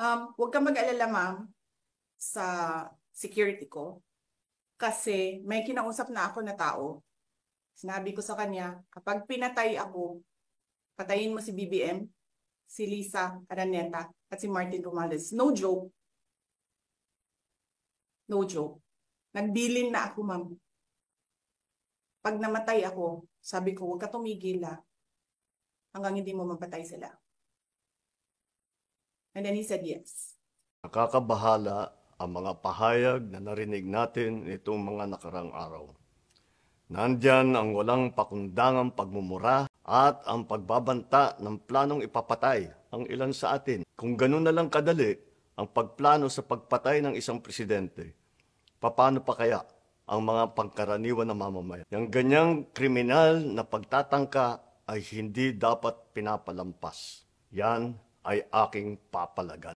Huwag kang mag-alala, ma'am, sa security ko. Kasi may kinausap na ako na tao. Sinabi ko sa kanya, kapag pinatay ako, patayin mo si BBM, si Lisa Araneta, at si Martin Romales. No joke. No joke. Nagbilin na ako, ma'am. Pag namatay ako, sabi ko, huwag ka tumigil hanggang hindi mo mapatay sila. And then he said yes. Nakakabahala ang mga pahayag na narinig natin itong mga nakarang araw. Nandyan ang walang pakundangang pagmumura at ang pagbabanta ng planong ipapatay ang ilan sa atin. Kung ganun na lang kadali ang pagplano sa pagpatay ng isang presidente, paano pa kaya ang mga pangkaraniwan na mamamayan? Yang ganyang kriminal na pagtatangka ay hindi dapat pinapalampas. Yan ay aking papalagan.